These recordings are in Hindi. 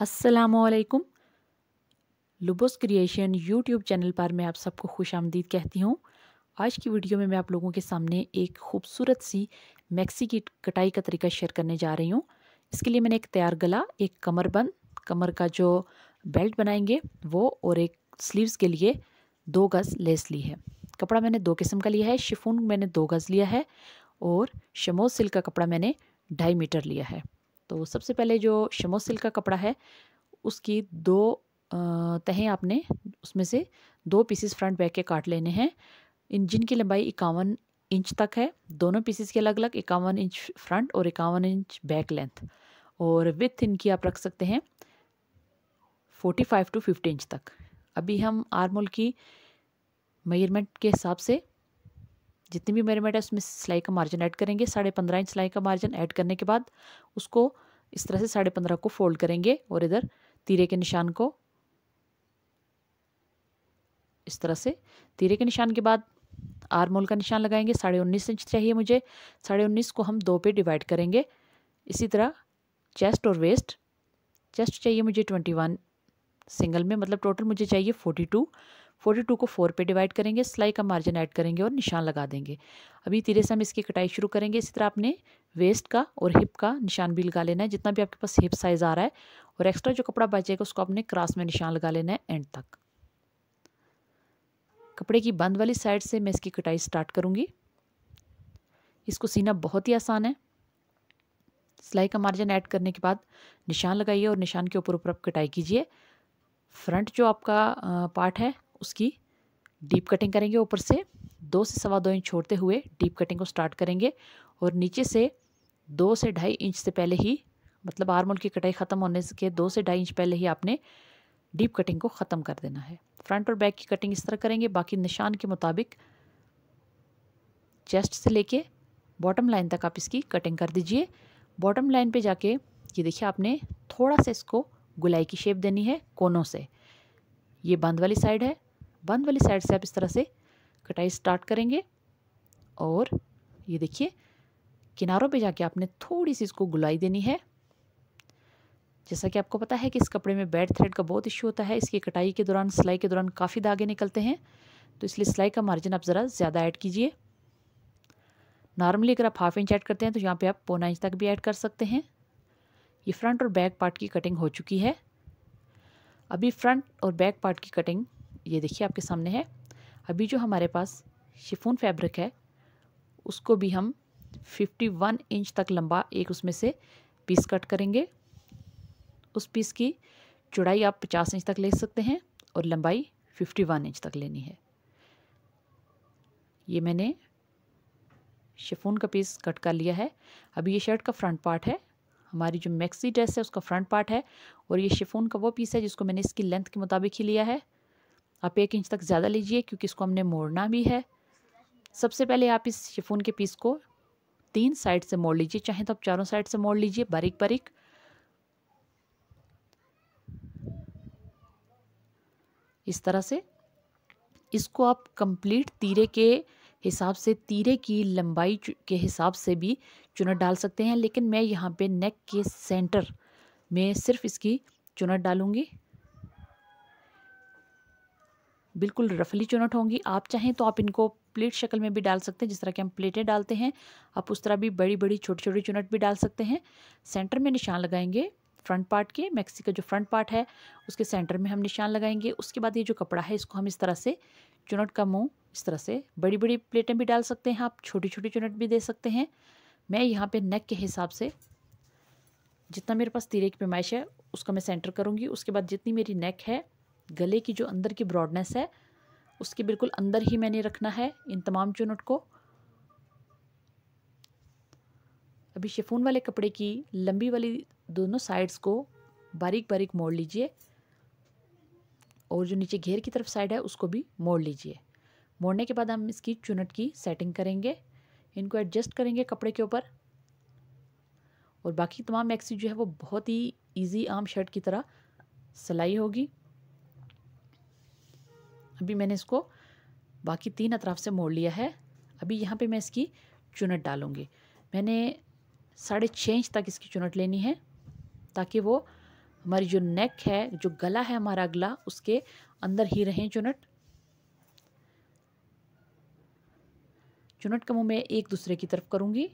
अस्सलामुअलैकुम। लुबोस क्रिएशन यूट्यूब चैनल पर मैं आप सबको खुश आमदीद कहती हूँ। आज की वीडियो में मैं आप लोगों के सामने एक खूबसूरत सी मैक्सी की कटाई का तरीका शेयर करने जा रही हूँ। इसके लिए मैंने एक तैयार गला, एक कमरबंद, कमर का जो बेल्ट बनाएंगे वो, और एक स्लीव्स के लिए 2 गज़ लेस ली है। कपड़ा मैंने 2 किस्म का लिया है। शिफॉन मैंने 2 गज़ लिया है और शमोज सिल्क का कपड़ा मैंने 2.5 मीटर लिया है। तो सबसे पहले जो शमोज सिल्क का कपड़ा है उसकी 2 तहें आपने उसमें से 2 पीसेस फ्रंट बैक के काट लेने हैं। जिनकी लंबाई 51 इंच तक है। दोनों पीसेस के अलग अलग 51 इंच फ्रंट और 51 इंच बैक लेंथ, और विथ इनकी आप रख सकते हैं 45 टू 50 इंच तक। अभी हम आर्म होल की मेजरमेंट के हिसाब से जितनी भी मेजरमेंट है उसमें सिलाई का मार्जिन ऐड करेंगे। 15.5 इंच सिलाई का मार्जिन ऐड करने के बाद उसको इस तरह से 15.5 को फोल्ड करेंगे और इधर तीरे के निशान को इस तरह से, तीरे के निशान के बाद आर्म होल का निशान लगाएंगे। 19.5 इंच चाहिए मुझे। 19.5 को हम 2 पे डिवाइड करेंगे। इसी तरह चेस्ट और वेस्ट, चेस्ट चाहिए मुझे 21 सिंगल में, मतलब टोटल मुझे चाहिए 42 को 4 पे डिवाइड करेंगे। सिलाई का मार्जिन ऐड करेंगे और निशान लगा देंगे। अभी तीरे से हम इसकी कटाई शुरू करेंगे। इसी तरह आपने वेस्ट का और हिप का निशान भी लगा लेना है, जितना भी आपके पास हिप साइज़ आ रहा है, और एक्स्ट्रा जो कपड़ा बचेगा उसको आपने क्रॉस में निशान लगा लेना है एंड तक। कपड़े की बंद वाली साइड से मैं इसकी कटाई स्टार्ट करूँगी। इसको सीना बहुत ही आसान है। सिलाई का मार्जिन ऐड करने के बाद निशान लगाइए और निशान के ऊपर ऊपर आप कटाई कीजिए। फ्रंट जो आपका पार्ट है उसकी डीप कटिंग करेंगे। ऊपर से 2 से 2.25 इंच छोड़ते हुए डीप कटिंग को स्टार्ट करेंगे, और नीचे से 2 से 2.5 इंच से पहले ही, मतलब आर्म होल की कटाई ख़त्म होने के 2 से 2.5 इंच पहले ही आपने डीप कटिंग को ख़त्म कर देना है। फ्रंट और बैक की कटिंग इस तरह करेंगे। बाकी निशान के मुताबिक चेस्ट से लेके बॉटम लाइन तक आप इसकी कटिंग कर दीजिए। बॉटम लाइन पे जाके ये देखिए आपने थोड़ा सा इसको गुलाई की शेप देनी है कोनों से। ये बंद वाली साइड है। बंद वाली साइड से आप इस तरह से कटाई स्टार्ट करेंगे, और ये देखिए किनारों पे जाके आपने थोड़ी सी इसको गुलाई देनी है। जैसा कि आपको पता है कि इस कपड़े में बैड थ्रेड का बहुत इश्यू होता है। इसकी कटाई के दौरान, सिलाई के दौरान काफ़ी धागे निकलते हैं, तो इसलिए सिलाई का मार्जिन आप ज़रा ज़्यादा ऐड कीजिए। नॉर्मली अगर आप 1/2 इंच ऐड करते हैं तो यहाँ पे आप 1.25 इंच तक भी ऐड कर सकते हैं। ये फ्रंट और बैक पार्ट की कटिंग हो चुकी है। अभी फ्रंट और बैक पार्ट की कटिंग ये देखिए आपके सामने है। अभी जो हमारे पास शिफॉन फैब्रिक है उसको भी हम 51 इंच तक लंबा एक उसमें से पीस कट करेंगे। उस पीस की चौड़ाई आप 50 इंच तक ले सकते हैं और लंबाई 51 इंच तक लेनी है। ये मैंने शिफॉन का पीस कट कर लिया है। अभी ये शर्ट का फ्रंट पार्ट है, हमारी जो मैक्सी ड्रेस है उसका फ्रंट पार्ट है, और ये शिफॉन का वो पीस है जिसको मैंने इसकी लेंथ के मुताबिक ही लिया है। आप 1 इंच तक ज़्यादा लीजिए क्योंकि इसको हमने मोड़ना भी है। सबसे पहले आप इस शिफॉन के पीस को 3 साइड से मोड़ लीजिए, चाहे तो आप चारों साइड से मोड़ लीजिए बारीक बारीक। इस तरह से इसको आप कंप्लीट तीरे के हिसाब से, तीरे की लंबाई के हिसाब से भी चुनट डाल सकते हैं, लेकिन मैं यहाँ पे नेक के सेंटर में सिर्फ इसकी चुनट डालूंगी। बिल्कुल रफली चुनट होंगी। आप चाहें तो आप इनको प्लेट शक्ल में भी डाल सकते हैं, जिस तरह के हम प्लेटें डालते हैं। आप उस तरह भी बड़ी बड़ी छोटी छोटी चुनट भी डाल सकते हैं। सेंटर में निशान लगाएंगे फ्रंट पार्ट के, मैक्सी का जो फ्रंट पार्ट है उसके सेंटर में हम निशान लगाएंगे। उसके बाद ये जो कपड़ा है इसको हम इस तरह से चुनट का मुंह इस तरह से, बड़ी बड़ी प्लेटें भी डाल सकते हैं, आप छोटी छोटी चुनट भी दे सकते हैं। मैं यहाँ पे नेक के हिसाब से जितना मेरे पास तीरे की पैमाइश है उसका मैं सेंटर करूँगी। उसके बाद जितनी मेरी नेक है, गले की जो अंदर की ब्रॉडनेस है उसके बिल्कुल अंदर ही मैंने रखना है इन तमाम चुनट को। अभी शिफॉन वाले कपड़े की लंबी वाली दोनों साइड्स को बारीक बारीक मोड़ लीजिए, और जो नीचे घेर की तरफ साइड है उसको भी मोड़ लीजिए। मोड़ने के बाद हम इसकी चुनट की सेटिंग करेंगे, इनको एडजस्ट करेंगे कपड़े के ऊपर। और बाकी तमाम मैक्सी जो है वो बहुत ही इजी आम शर्ट की तरह सिलाई होगी। अभी मैंने इसको बाकी 3 अतराफ से मोड़ लिया है। अभी यहाँ पे मैं इसकी चुनट डालूँगी। मैंने 6.5 इंच तक इसकी चुनट लेनी है ताकि वो हमारी जो नेक है, जो गला है हमारा अगला, उसके अंदर ही रहें चुनट। चुनट का मुंह मैं एक दूसरे की तरफ करूँगी।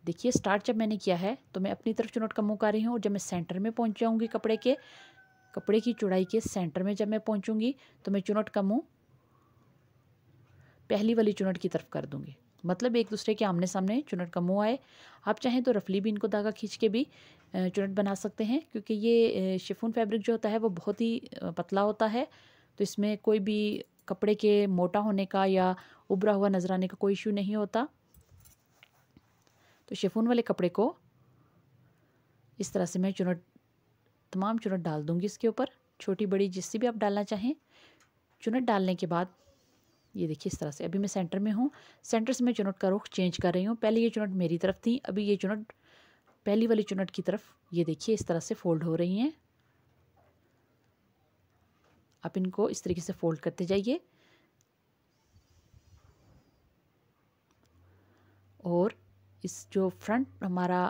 देखिए स्टार्ट जब मैंने किया है तो मैं अपनी तरफ चुनट का मुंह कर रही हूँ, और जब मैं सेंटर में पहुँच जाऊँगी कपड़े की चौड़ाई के सेंटर में जब मैं पहुँचूँगी तो मैं चुनट का मुंह पहली वाली चुनट की तरफ कर दूँगी। मतलब एक दूसरे के आमने सामने चुनट का मुंह आए। आप चाहें तो रफली भी इनको धागा खींच के भी चुनट बना सकते हैं, क्योंकि ये शिफॉन फैब्रिक जो होता है वो बहुत ही पतला होता है, तो इसमें कोई भी कपड़े के मोटा होने का या उभरा हुआ नजर आने का कोई इशू नहीं होता। तो शिफॉन वाले कपड़े को इस तरह से मैं तमाम चुनट डाल दूंगी इसके ऊपर, छोटी बड़ी जिससे भी आप डालना चाहें। चुनट डालने के बाद ये देखिए इस तरह से, अभी मैं सेंटर में हूँ, सेंटर से मैं चुनट का रुख चेंज कर रही हूँ। पहले ये चुनट मेरी तरफ थी, अभी ये चुनट पहली वाली चुनट की तरफ ये देखिए इस तरह से फोल्ड हो रही हैं। आप इनको इस तरीके से फोल्ड करते जाइए, और इस जो फ्रंट हमारा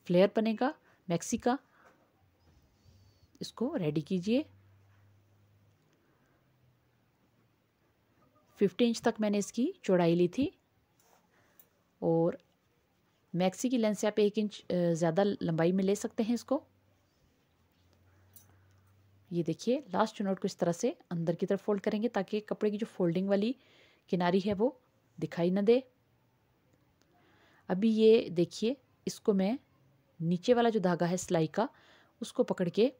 फ्लेयर बनेगा मैक्सी का, इसको रेडी कीजिए। 50 इंच तक मैंने इसकी चौड़ाई ली थी, और मैक्सी की लेंथ से आप 1 इंच ज़्यादा लंबाई में ले सकते हैं इसको। ये देखिए लास्ट चुनट को इस तरह से अंदर की तरफ फोल्ड करेंगे ताकि कपड़े की जो फोल्डिंग वाली किनारी है वो दिखाई न दे। अभी ये देखिए इसको मैं नीचे वाला जो धागा है सिलाई का, उसको पकड़ के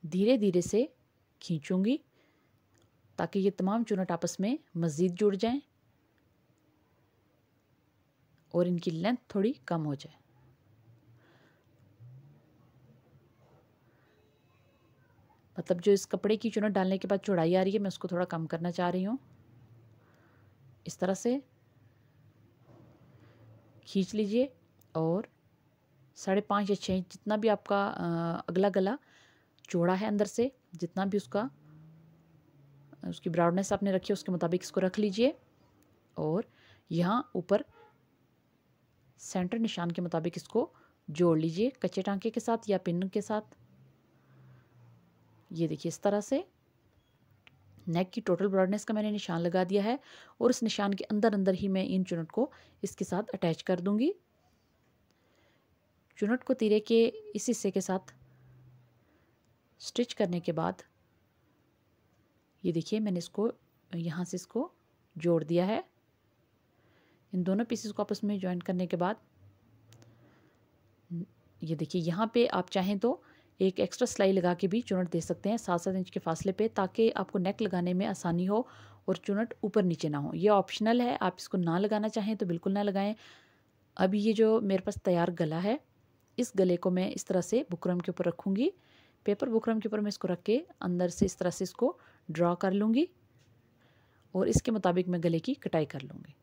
धीरे धीरे से खींचूंगी ताकि ये तमाम चुनट आपस में मज़ीद जुड़ जाएं और इनकी लेंथ थोड़ी कम हो जाए। मतलब जो इस कपड़े की चुनट डालने के बाद चौड़ाई आ रही है, मैं उसको थोड़ा कम करना चाह रही हूँ। इस तरह से खींच लीजिए, और 5.5 या 6 इंच जितना भी आपका अगला गला चौड़ा है अंदर से, जितना भी उसकी ब्रॉडनेस आपने रखी है उसके मुताबिक इसको रख लीजिए, और यहाँ ऊपर सेंटर निशान के मुताबिक इसको जोड़ लीजिए कच्चे टांके के साथ या पिन के साथ। ये देखिए इस तरह से नेक की टोटल ब्रॉडनेस का मैंने निशान लगा दिया है, और इस निशान के अंदर अंदर ही मैं इन चुनट को इसके साथ अटैच कर दूंगी। चुनट को तीरे के इस हिस्से के साथ स्टिच करने के बाद ये देखिए मैंने इसको यहाँ से इसको जोड़ दिया है। इन दोनों पीसेस को आपस में जॉइन करने के बाद ये देखिए यहाँ पे आप चाहें तो एक एक्स्ट्रा सिलाई लगा के भी चुनट दे सकते हैं 7-7 इंच के फासले पे, ताकि आपको नेक लगाने में आसानी हो और चुनट ऊपर नीचे ना हो। ये ऑप्शनल है, आप इसको ना लगाना चाहें तो बिल्कुल ना लगाएं। अभी ये जो मेरे पास तैयार गला है, इस गले को मैं इस तरह से बुकरम के ऊपर रखूँगी। पेपर बुकरम के ऊपर मैं इसको रख के अंदर से इस तरह से इसको ड्रॉ कर लूँगी, और इसके मुताबिक मैं गले की कटाई कर लूँगी।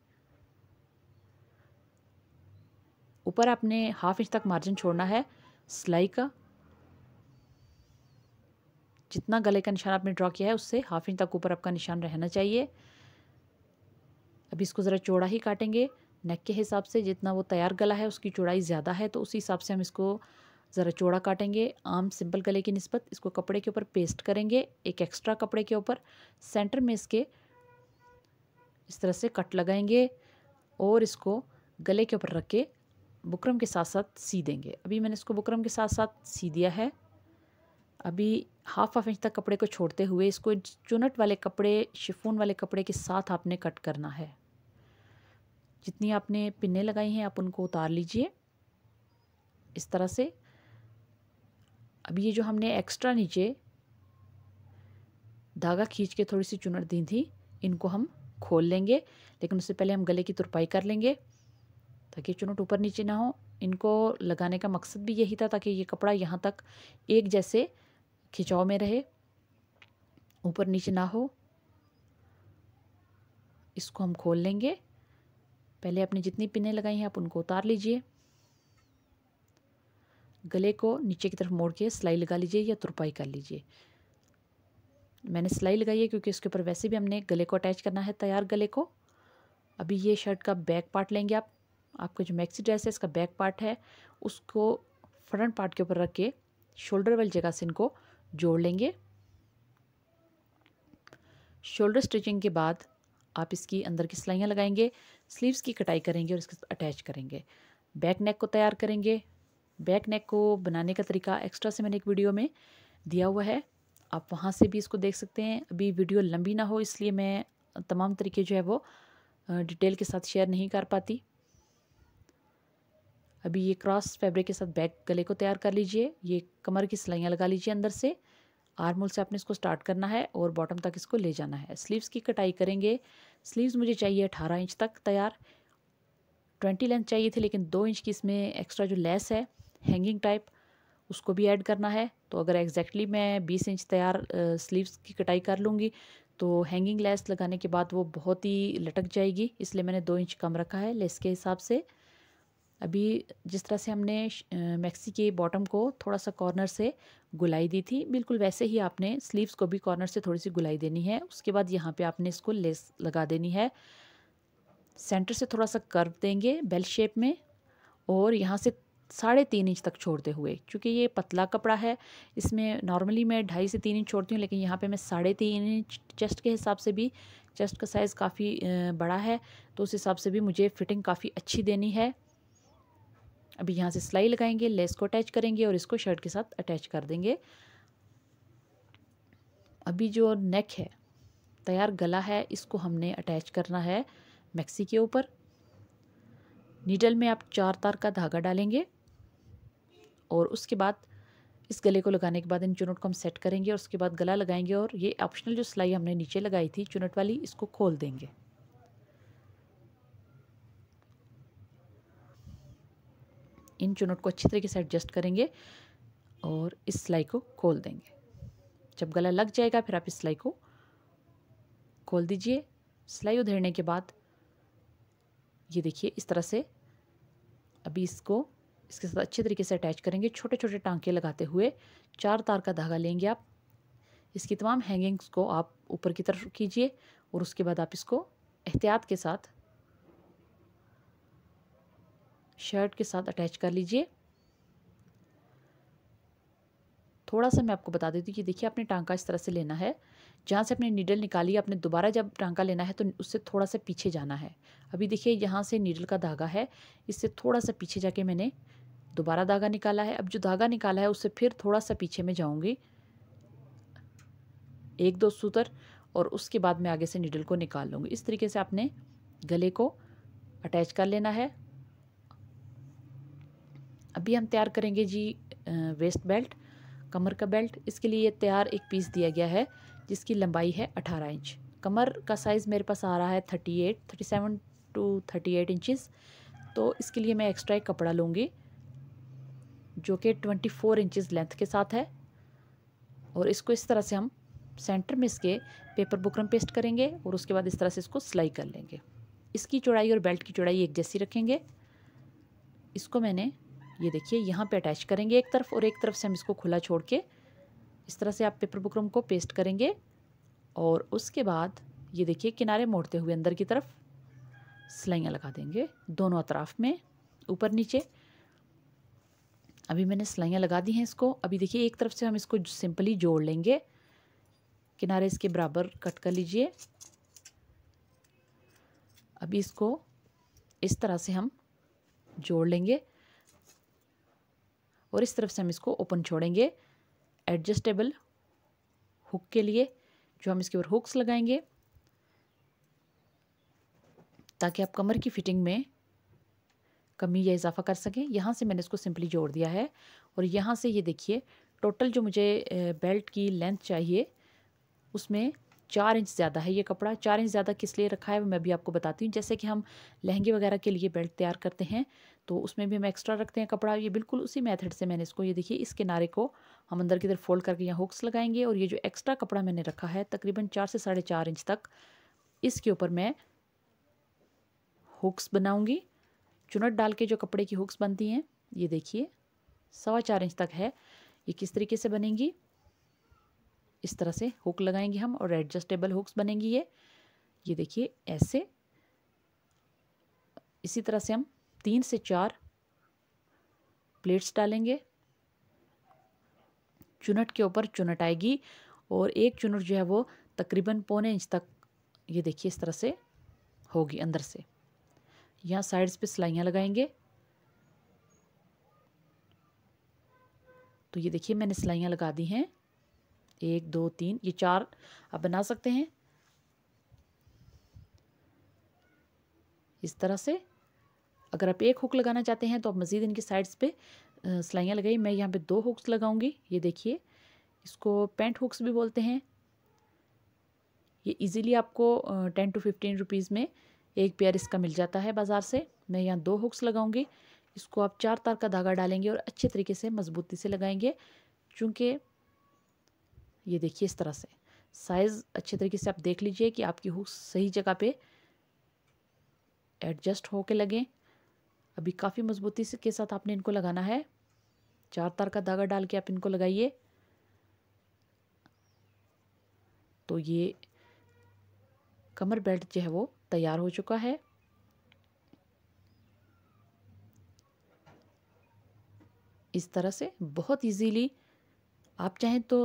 ऊपर आपने 1/2 इंच तक मार्जिन छोड़ना है सिलाई का। जितना गले का निशान आपने ड्रॉ किया है उससे 1/2 इंच तक ऊपर आपका निशान रहना चाहिए। अभी इसको ज़रा चौड़ा ही काटेंगे नेक के हिसाब से, जितना वो तैयार गला है उसकी चौड़ाई ज़्यादा है तो उसी हिसाब से हम इसको ज़रा चौड़ा काटेंगे। आम सिंपल गले की निस्बत इसको कपड़े के ऊपर पेस्ट करेंगे, एक एक्स्ट्रा कपड़े के ऊपर सेंटर में इसके इस तरह से कट लगाएंगे, और इसको गले के ऊपर रख के बुकरम के साथ साथ सी देंगे। अभी मैंने इसको बुकरम के साथ साथ सी दिया है। अभी 1/2 इंच तक कपड़े को छोड़ते हुए इसको चुनट वाले कपड़े, शिफॉन वाले कपड़े के साथ आपने कट करना है। जितनी आपने पिन्ने लगाई हैं आप उनको उतार लीजिए इस तरह से। अभी ये जो हमने एक्स्ट्रा नीचे धागा खींच के थोड़ी सी चुनट दी थी, इनको हम खोल लेंगे, लेकिन उससे पहले हम गले की तुरपाई कर लेंगे ताकि चुनट ऊपर नीचे ना हो। इनको लगाने का मकसद भी यही था ताकि ये कपड़ा यहाँ तक एक जैसे खिंचाव में रहे, ऊपर नीचे ना हो। इसको हम खोल लेंगे। पहले आपने जितनी पिनें लगाई हैं आप उनको उतार लीजिए, गले को नीचे की तरफ मोड़ के सिलाई लगा लीजिए या तुरपाई कर लीजिए। मैंने सिलाई लगाई है क्योंकि इसके ऊपर वैसे भी हमने गले को अटैच करना है, तैयार गले को। अभी ये शर्ट का बैक पार्ट लेंगे आपका जो मैक्सी ड्रेस है इसका बैक पार्ट है, उसको फ्रंट पार्ट के ऊपर रख के शोल्डर वाली जगह से इनको जोड़ लेंगे। शोल्डर स्टिचिंग के बाद आप इसकी अंदर की सिलाइयाँ लगाएंगे, स्लीव्स की कटाई करेंगे और इसके साथ अटैच करेंगे। बैक नेक को तैयार करेंगे। बैक नेक को बनाने का तरीका एक्स्ट्रा से मैंने एक वीडियो में दिया हुआ है, आप वहाँ से भी इसको देख सकते हैं। अभी वीडियो लंबी ना हो इसलिए मैं तमाम तरीके जो है वो डिटेल के साथ शेयर नहीं कर पाती। अभी ये क्रॉस फैब्रिक के साथ बैक गले को तैयार कर लीजिए। ये कमर की सिलाइयाँ लगा लीजिए अंदर से। आर्म होल से आपने इसको स्टार्ट करना है और बॉटम तक इसको ले जाना है। स्लीव्स की कटाई करेंगे। स्लीव्स मुझे चाहिए 18 इंच तक तैयार। 20 लेंथ चाहिए थी लेकिन 2 इंच की इसमें एक्स्ट्रा जो लेस है हैंगिंग टाइप उसको भी ऐड करना है। तो अगर एग्जैक्टली मैं 20 इंच तैयार स्लीव्स की कटाई कर लूँगी तो हैंगिंग लेस लगाने के बाद वो बहुत ही लटक जाएगी, इसलिए मैंने 2 इंच कम रखा है लेस के हिसाब से। अभी जिस तरह से हमने मैक्सी के बॉटम को थोड़ा सा कॉर्नर से गुलाई दी थी, बिल्कुल वैसे ही आपने स्लीव्स को भी कॉर्नर से थोड़ी सी गुलाई देनी है। उसके बाद यहाँ पे आपने इसको लेस लगा देनी है। सेंटर से थोड़ा सा कर्व देंगे बेल शेप में और यहाँ से 3.5 इंच तक छोड़ते हुए, क्योंकि ये पतला कपड़ा है इसमें नॉर्मली मैं 2.5 से 3 इंच छोड़ती हूँ, लेकिन यहाँ पे मैं 3.5 इंच चेस्ट के हिसाब से भी, चेस्ट का साइज़ काफ़ी बड़ा है तो उस हिसाब से भी मुझे फिटिंग काफ़ी अच्छी देनी है। अभी यहाँ से सिलाई लगाएंगे, लेस को अटैच करेंगे और इसको शर्ट के साथ अटैच कर देंगे। अभी जो नेक है तैयार गला है इसको हमने अटैच करना है मैक्सी के ऊपर। नीडल में आप 4 तार का धागा डालेंगे और उसके बाद इस गले को लगाने के बाद इन चुनट को हम सेट करेंगे और उसके बाद गला लगाएंगे और ये ऑप्शनल जो सिलाई हमने नीचे लगाई थी चुनट वाली इसको खोल देंगे। इन चुनट को अच्छी तरीके से एडजस्ट करेंगे और इस सिलाई को खोल देंगे। जब गला लग जाएगा फिर आप इस सिलाई को खोल दीजिए। सिलाई उधेड़ने के बाद ये देखिए इस तरह से अभी इसको इसके साथ अच्छे तरीके से अटैच करेंगे। छोटे छोटे टांके लगाते हुए 4 तार का धागा लेंगे आप। इसकी तमाम हैंगिंग्स को आप ऊपर की तरफ कीजिए और उसके बाद आप इसको एहतियात के साथ शर्ट के साथ अटैच कर लीजिए। थोड़ा सा मैं आपको बता देती हूँ कि देखिए आपने टांका इस तरह से लेना है, जहाँ से आपने नीडल निकाली आपने दोबारा जब टांका लेना है तो उससे थोड़ा सा पीछे जाना है। अभी देखिए यहाँ से नीडल का धागा है, इससे थोड़ा सा पीछे जाके मैंने दोबारा धागा निकाला है। अब जो धागा निकाला है उससे फिर थोड़ा सा पीछे में जाऊँगी 1-2 सूत्र और उसके बाद मैं आगे से नीडल को निकाल लूँगी। इस तरीके से आपने गले को अटैच कर लेना है। अभी हम तैयार करेंगे जी वेस्ट बेल्ट, कमर का बेल्ट। इसके लिए तैयार एक पीस दिया गया है जिसकी लंबाई है 18 इंच। कमर का साइज़ मेरे पास आ रहा है 37 to 38 इंचज़। तो इसके लिए मैं एक्स्ट्रा एक कपड़ा लूँगी जो कि 24 इंचज़ लेंथ के साथ है और इसको इस तरह से हम सेंटर में इसके पेपर बुकरम पेस्ट करेंगे और उसके बाद इस तरह से इसको सिलाई कर लेंगे। इसकी चौड़ाई और बेल्ट की चौड़ाई एक जैसी रखेंगे। इसको मैंने ये देखिए यहाँ पे अटैच करेंगे एक तरफ और एक तरफ से हम इसको खुला छोड़ के इस तरह से आप पेपर बुकरम को पेस्ट करेंगे और उसके बाद ये देखिए किनारे मोड़ते हुए अंदर की तरफ सिलाइयाँ लगा देंगे दोनों अतराफ में ऊपर नीचे। अभी मैंने सिलाइयाँ लगा दी हैं इसको। अभी देखिए एक तरफ से हम इसको सिंपली जोड़ लेंगे, किनारे इसके बराबर कट कर लीजिए। अभी इसको इस तरह से हम जोड़ लेंगे और इस तरफ से हम इसको ओपन छोड़ेंगे एडजस्टेबल हुक के लिए, जो हम इसके ऊपर हुक्स लगाएंगे ताकि आप कमर की फिटिंग में कमी या इजाफा कर सकें। यहाँ से मैंने इसको सिंपली जोड़ दिया है और यहाँ से ये देखिए टोटल जो मुझे बेल्ट की लेंथ चाहिए उसमें 4 इंच ज़्यादा है ये कपड़ा। 4 इंच ज़्यादा किस लिए रखा है वो मैं भी आपको बताती हूँ। जैसे कि हम लहंगे वगैरह के लिए बेल्ट तैयार करते हैं तो उसमें भी हम एक्स्ट्रा रखते हैं कपड़ा, ये बिल्कुल उसी मेथड से मैंने इसको ये देखिए इस किनारे को हम अंदर की तरफ फोल्ड करके यहाँ हुक्स लगाएंगे और ये जो एक्स्ट्रा कपड़ा मैंने रखा है तकरीबन 4 से 4.5 इंच तक, इसके ऊपर मैं हुक्स बनाऊँगी। चुनट डाल के जो कपड़े की हुक्स बनती हैं ये देखिए 4.25 इंच तक है, ये किस तरीके से बनेंगी। इस तरह से हुक लगाएंगे हम और एडजस्टेबल हुक्स बनेंगी ये देखिए ऐसे। इसी तरह से हम 3 से 4 प्लेट्स डालेंगे चुनट के ऊपर चुनट आएगी और एक चुनट जो है वो तकरीबन 1.25 इंच तक, ये देखिए इस तरह से होगी अंदर से। यहाँ साइड्स पे सिलाइयाँ लगाएंगे। तो ये देखिए मैंने सिलाइयाँ लगा दी हैं, 1 2 3, ये 4 आप बना सकते हैं इस तरह से। अगर आप एक हुक लगाना चाहते हैं तो आप मज़ीद इनकी साइड्स पे सिलाइयाँ लगाइए। मैं यहाँ पे 2 हुक्स लगाऊंगी। ये देखिए, इसको पेंट हुक्स भी बोलते हैं। ये इजीली आपको 10 to 15 रुपीज़ में एक पेयर इसका मिल जाता है बाज़ार से। मैं यहाँ 2 हुक्स लगाऊंगी। इसको आप 4 तार का धागा डालेंगे और अच्छे तरीके से मजबूती से लगाएंगे, चूँकि ये देखिए इस तरह से साइज़ अच्छे तरीके से आप देख लीजिए कि आपकी हुक्स सही जगह पे एडजस्ट होके लगें। अभी काफ़ी मजबूती से के साथ आपने इनको लगाना है। 4 तार का धागा डाल के आप इनको लगाइए। तो ये कमर बेल्ट जो है वो तैयार हो चुका है। इस तरह से बहुत इजीली आप चाहें तो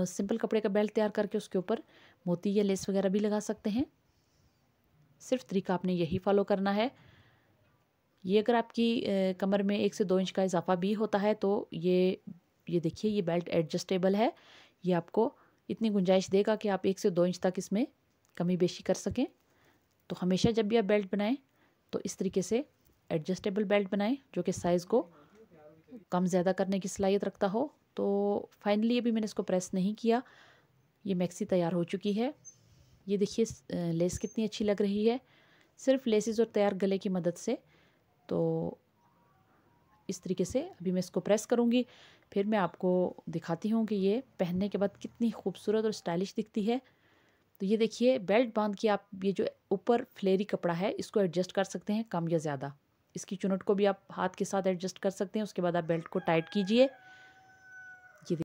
सिंपल कपड़े का बेल्ट तैयार करके उसके ऊपर मोती या लेस वगैरह भी लगा सकते हैं। सिर्फ तरीका आपने यही फॉलो करना है। ये अगर आपकी कमर में 1 से 2 इंच का इजाफा भी होता है तो ये देखिए ये बेल्ट एडजस्टेबल है। ये आपको इतनी गुंजाइश देगा कि आप 1 से 2 इंच तक इसमें कमी बेशी कर सकें। तो हमेशा जब भी आप बेल्ट बनाएं तो इस तरीके से एडजस्टेबल बेल्ट बनाएं जो कि साइज़ को कम ज़्यादा करने की सलाहियत रखता हो। तो फाइनली अभी मैंने इसको प्रेस नहीं किया, ये मैक्सी तैयार हो चुकी है। ये देखिए लेस कितनी अच्छी लग रही है सिर्फ लेसेस और तैयार गले की मदद से। तो इस तरीके से अभी मैं इसको प्रेस करूँगी, फिर मैं आपको दिखाती हूँ कि ये पहनने के बाद कितनी खूबसूरत और स्टाइलिश दिखती है। तो ये देखिए बेल्ट बांध के आप ये जो ऊपर फ्लेयरी कपड़ा है इसको एडजस्ट कर सकते हैं कम या ज़्यादा। इसकी चुनट को भी आप हाथ के साथ एडजस्ट कर सकते हैं। उसके बाद आप बेल्ट को टाइट कीजिए।